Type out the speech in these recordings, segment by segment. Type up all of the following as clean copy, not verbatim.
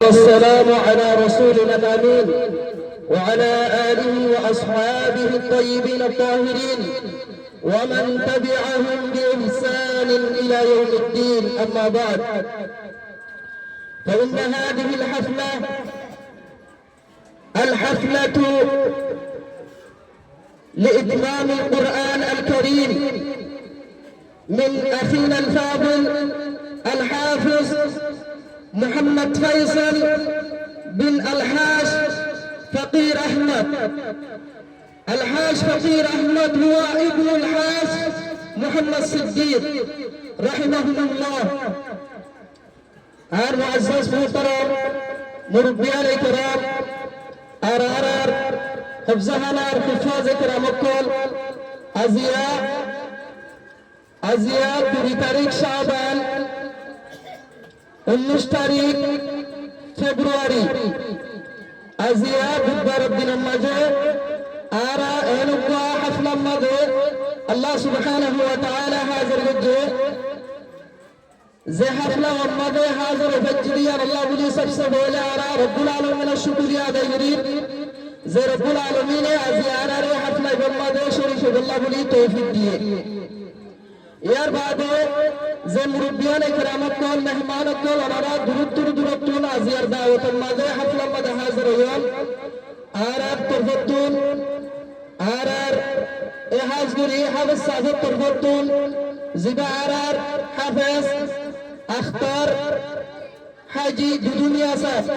والسلام على رسولنا الأمين وعلى آله وأصحابه الطيبين الطاهرين ومن تبعهم بإحسان إلى يوم الدين. أما بعد، فإن هذه الحفلة لإتمام القرآن الكريم من أخينا الفاضل الحافظ محمد فيصل بن الحاج فقير أحمد. الحاج فقير أحمد هو ابن الحاج محمد صديق رحمه الله. আর মুআজ্জাজ মুহতারাম মুরব্বিয়ান ইকরাম আর হিফজাহানার হিফাজ ইকরাম call আজিয়া 2 তারিখ শাবান 19 তারিখ ফেব্রুয়ারি আজিয়া বুধবার দিনের মাঝে আর এনুকা হাফলার মাঝে আল্লাহ সুবহানাহু ওয়া তাআলা হাজির হচ্ছে যে হাফলা মাঝে হাজির হচ্ছে আল্লাহ বলি সবসে বলে আর রব্বুল আলামিনের শুকরিয়া আদায় করি যে রব্বুল আলামিনে আজিয়ার আর হাফলা মাঝে শরীফ আল্লাহ বলি তৌফিক দিয়ে। এর বাদে যে মুরব্বিয়ান ইকরামত কল মেহমানত কল ওনারা দূরত্ব আজিয়ার দাওয়াতের মাঝে হাফলার মাঝে হাজির হইল আর তরফতুন আর এ হাজগুরি হাফেজ সাহেব তরফতুন জিবা আর হাফেজ আখতার হাজি দুনিয়া সাহেব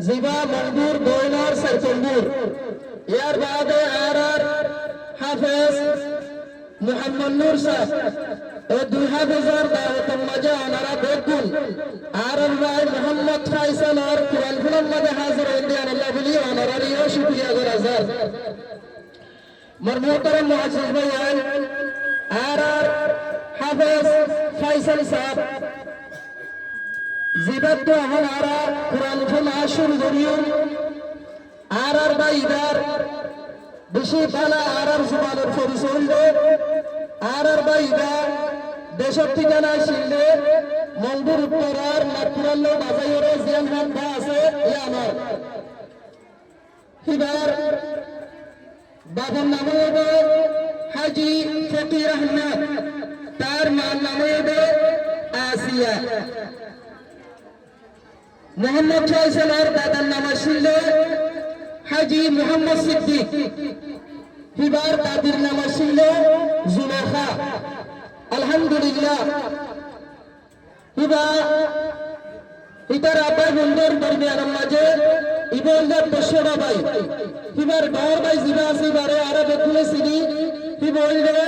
জিবা মনবুর দয়নার সরতম্বুর। এর বাদে আর হাফেজ মোহাম্মদ নূর সাহেব এই 2000 দাওয়াতের মাঝে ওনারা দেখুন আর ভাই মোহাম্মদ ফাইসাল আর কুরআন ফুলের মাঝে হাজির হইতে আল্লাহ বলি ওনারারিও শুকরিয়া করে হাজার মরমুহতারাম মুআজ্জিজ ভাইয়ান আর হাফেজ ফাইসাল সাহেব জিবাত তো ওনারা কুরআন ফুল শুরু করিও আর ভাইদার বেশি ভালো আর সুবহানার পরিচয় আর ভাইদা দেশের ঠিকানা শিললে মঙ্গুর উত্তরার নাগপুরাল বাজাইরে জিয়ান হাট বা আছে আমার হিবার বাবার নাম হবে হাজি ফকির আহমদ, তার মার নাম হবে আসিয়া। মোহাম্মদ ফয়সালের দাদার নাম ছিল হাজি মোহাম্মদ সিদ্দিক, হিবার দাদির নাম ছিল জুলেখা। আলহামদুলিল্লাহ ইতার আব্বাই বন্ধুর দরমিয়ান মাঝে ইবলদের বসরা ভাই হিবার গড় ভাই জিবা আছে বারে আর বেকুলে সিনি হিবলদে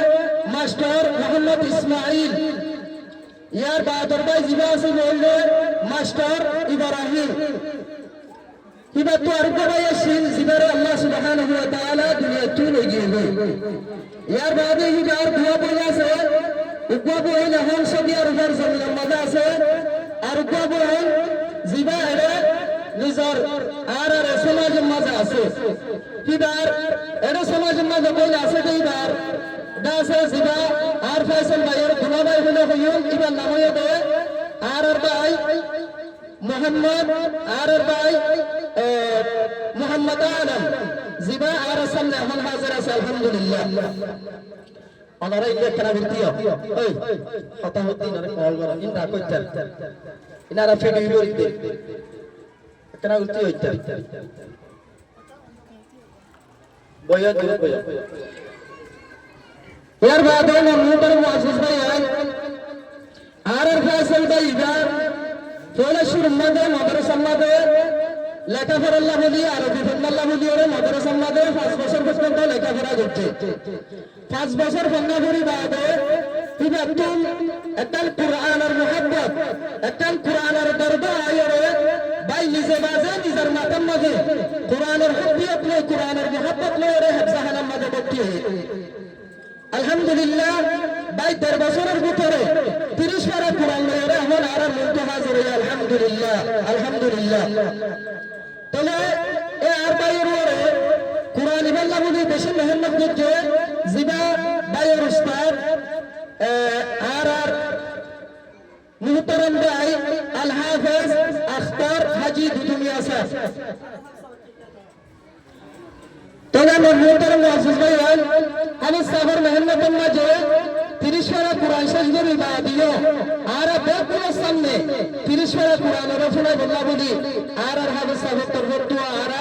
মাস্টার মোহাম্মদ ইসমাইল ইয়ার বাদর ভাই জিবা আছে বললে মাস্টার ইব্রাহিম। হিবার তো আর ভাই আসিল জিবারে আল্লাহ সুবহানাহু ওয়া তাআলা দুনিয়া তুলে গিয়ে ইয়ার বাদে হিবার দুয়া বলে আছে উপাবো হইল এখন সদিয়ার উপর জমিনের মাঝে আছে আর উপাবো হইল জিবা এড়ে নিজর আর সমাজের মাঝে আছে। হিবার এড়ে সমাজের মাঝে বলে আছে এইবার দাসে জিবা আর ফয়সাল ভাইয়ের দুলা ভাই হইল হইল এবার নাম হইবে আর ভাই মোহাম্মদ আর ভাই মোহাম্মদ আলম জিবা আর সামনে এখন হাজির আছে। আলহামদুলিল্লাহ ওনারা ইলে কেনা বিরতিও ওই কথা হতে না কল করা ইনরা কইতার ইনারা ফেডি বিরতি কেনা উঠতে হইতা বয়া দূর বয়া এর বাদে মুহতারাম মুআজ্জিজ ভাইয়ান আর ফয়সাল ভাই ইদার ফলাশুর মাদে মাদ্রাসা মাদে লেখাপড়া আল্লাহ বলি আরবি আল্লাহ বলি ওরে মাদ্রাসা মাদে 5 বছর পর্যন্ত লেখাপড়া করছে। 5 বছর পড়াশোনার বাদে ইবাতুল একদম কোরআনের মুহাব্বত একদম কোরআনের দরবার আয়রে ভাই নিজে বাজে নিজের মাথার মাঝে কোরআনের হুব্বিয়ত লয় কোরআনের মুহাব্বত লয় রে হাফজাহানার মাঝে বক্তি। আলহামদুলিল্লাহ ভাই 10 বছরের ভিতরে 30 পারা কোরআন লয় রে এখন আর মুনতো হাজির হই। আলহামদুলিল্লাহ আলহামদুলিল্লাহ। তাহলে এ আর ভাইয়ের ওরে কোরআন ইবাল্লাহ বলি বেশি মেহনত করছে জিবা ভাইয়ের উস্তাদ আর মুহতারাম ভাই আল হাফেজ ডাক্তার হাজি দুদুমি আসার তবে আমার মোহতারাম মুআজ্জিজ ভাইয়ান আমি সাফার মেহনতের মাঝে 30 পারা কোরআন শেষ করি বা দিও আর বেকুলের সামনে 30 পারা কোরআনের রফুনা বল্লা বলি আর হাদিস সাহেব তরবত আর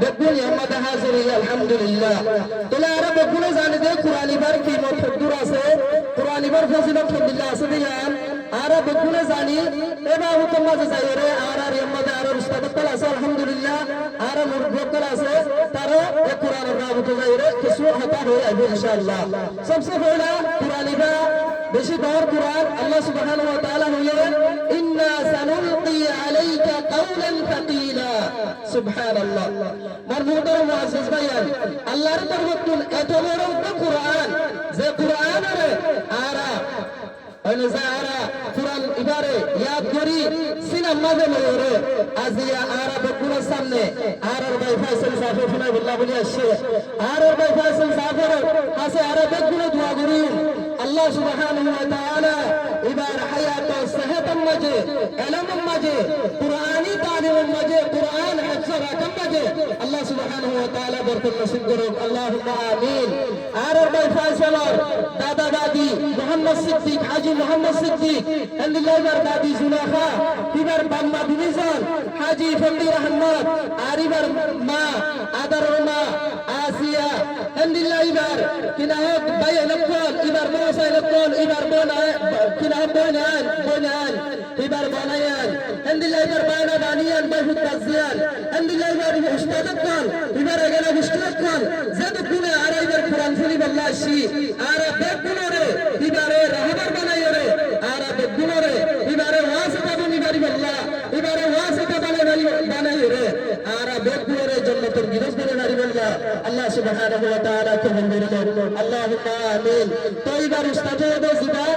বেকুল ইয়ামাদ হাজিরি আলহামদুলিল্লাহ তাহলে আর বেকুলে জানে যে কোরআন ইবার কি মতদুর আছে কোরআন ইবার ফজিলত ফজিল্লাহ আছে দিয়ান আর বেকুলে জানি এবার উত্তম মাঝে যাই রে আর ইয়ামাদ আর উস্তাদ কল আছে আলহামদুলিল্লাহ আর মুরব্বকল আছে তারও এই কোরআনের রাবত যাই রে কিছু হতা হয়ে আসবে ইনশাআল্লাহ সবচেয়ে পহলা কোরআন ইবা বেশি দর কোরআন আল্লাহ সুবহানাহু ওয়া তাআলা বলেন ইন্না সানুলকি আলাইকা কাওলান তাকিলা সুবহানাল্লাহ মারহুম মুআজ্জিজ ভাইয়ান আল্লাহর তরফতুন এত বড় কোরআন যে কোরআনের আরা অনুযায়ী কোরআন ইবারে ইয়াদ করি সিনেমা দেমরে আজিয়া আরব কোরআন সামনে আরব ভাই ফয়সাল সাহেব ফনাই বিল্লাহ বলি আসছে আরব ভাই ফয়সাল সাহেব আছে আরব কোন দোয়া করি আল্লাহ সুবহানাহু ওয়া তাআলা ইবার হায়াত ও সেহত মাঝে ইলম মাঝে কুরআনি তালিম মাঝে কুরআন হিফজ রাখম মাঝে আল্লাহ সুবহানাহু ওয়া তাআলা বরকত নসিব করুক আল্লাহুম্মা আমিন আরব ভাই ফয়সাল দাদা দাদি মোহাম্মদ সিদ্দিক হাজী মোহাম্মদ সিদ্দিক আলহামদুলিল্লাহ দাদি জুলাখা ইবার বাম্মা বিবিজান হাজী ফন্দির আহমদ আরিবার মা আদর মা আসিয়া আলহামদুলিল্লাহ ইবার কিনাহক ভাই লক্ষণ ইবার মোসা লক্ষণ ইবার বোনা কিনাহক বোনান ইবার বানায়ান আলহামদুলিল্লাহ ইবার বানা বানিয়ান বহুত কাজিয়ান আলহামদুলিল্লাহ ইবার উস্তাদকন ইবার এগেলা উস্তাদকন Z কুনে R ইবার Quran Sharif Allah she আর বেকুনরে ইবারে রাহবার বানায়রে আর বেকুনরে ইবারে ওয়াসিতা বনিবারি আল্লাহ ইবারে ওয়াসিতা বানায়রে আর বেকুনরে জান্নাতুল গিরস করে নারী আল্লাহ আল্লাহ সুবহানাহু ওয়া তাআলা কে মঞ্জুর করুন আল্লাহুম্মা আমিন তো ইবার উস্তাদে জিবা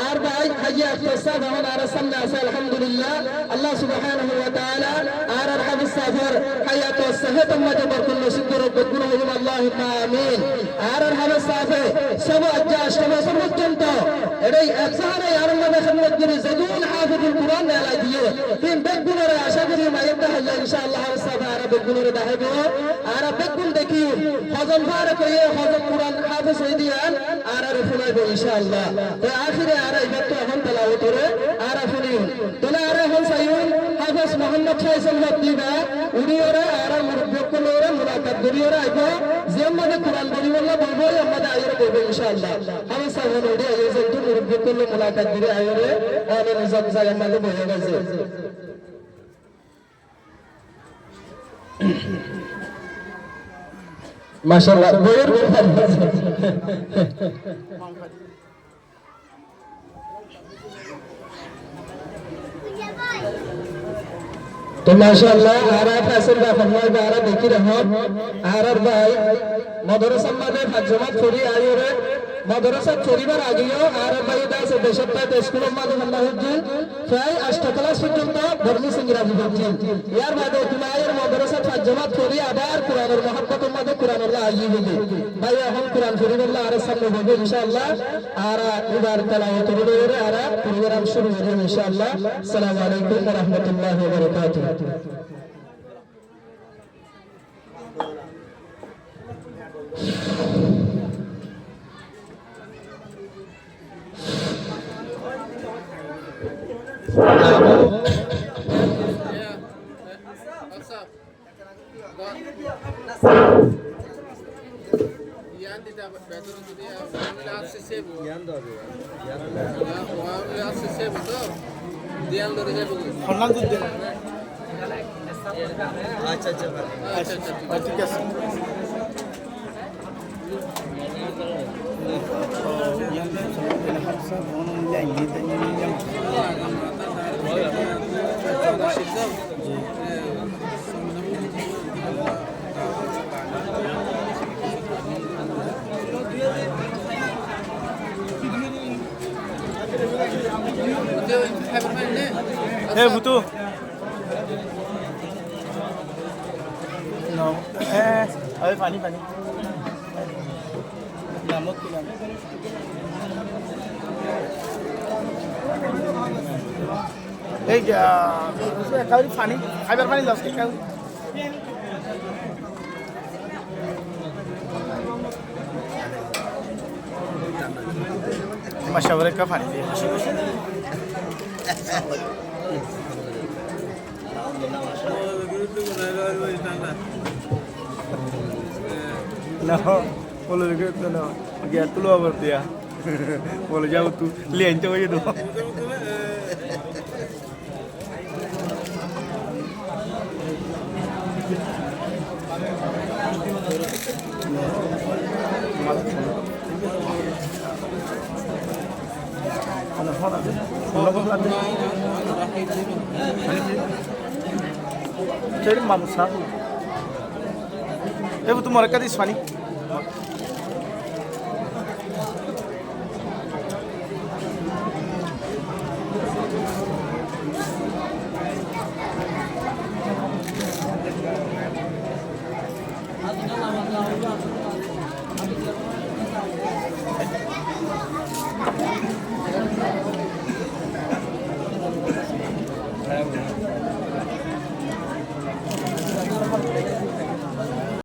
আর ভাই হাজী আফসার সাহেব আর সামনে আছে আলহামদুলিল্লাহ আল্লাহ সুবহানাহু ওয়া তাআলা আর হাফিজ সাফর হায়াত ও সেহত মাঝে বরকত নসিব করুন বেকুন হইম আল্লাহুম্মা আমিন আর হাফিজ সাহেব সব আজ্জা সব পর্যন্ত এটাই একসাথে আর মধ্যে খেদমত করি জাদুল হাফিজুল কোরআন নেলা দিয়ে তিন বেকুনরে আশা করি মাইয়াত হইলা ইনশাআল্লাহ হাফিজ সাহেব আর বেকুনরে দাহেব আর বেকুন দেখি হজম ফারে কইয়ে হজম কোরআন হাফিজ হই দিয়ান আর ফুলাইব ইনশাআল্লাহ তো আখিরে আর ইবাত তো এখন তেলাওয়াত করে আর ফুলিন তোলা আর হল সাইয়ুন হাফিজ মোহাম্মদ ফয়সাল দিবা উনি ওরা আর মুরব্বকলরে মুলাকাত করি ওরা আইবো যে মধ্যে কোরআন বলি বললা বলবো আমাদের আইরে বলবো ইনশাআল্লাহ হাফিজ সাহেব ওডি আইয়ে যে তো মুরব্বকল মুলাকাত করে আইরে আর নিজাম জায়গা মধ্যে বসে গেছে মাশাআল্লাহ বইয়ের तो माशाअल्लाह आरा फैसल दा फरमाए आरा देखी रहो आरर भाई मदरसा मादे फजमत छोरी आयो रे मदरसा छोरी बार आ गयो आरर भाई दा से देशता ते स्कूल मादे अल्लाह जी फाई अष्ट क्लास पर्यंत बरली संग्राम করছেন यार बादे तुम्हारे मदरसा फजमत छोरी আবার কুরআনের মহব্বত মাদে কুরআন আল্লাহ আইয়ে দিবে ভাই এখন কুরআন শরীফ আল্লাহ আর সামনে হবে ইনশাআল্লাহ আরা এবার তেলাওয়াত করে আরা প্রোগ্রাম শুরু হবে ইনশাআল্লাহ আসসালামু আলাইকুম ওয়া রাহমাতুল্লাহি ওয়া বারাকাতুহু अच्छा अच्छा ठीक है butuh. No. Ayo Fani. Lamot kita. এই কাউরি পানি খাইবার পানি লস কে কাউরি মাশাআল্লাহ কা পানি No, boleh juga no. Dia tu luar berdia. Boleh jauh tu, lian tu aja tu. Jadi mamu sah. Tu mereka di Swani.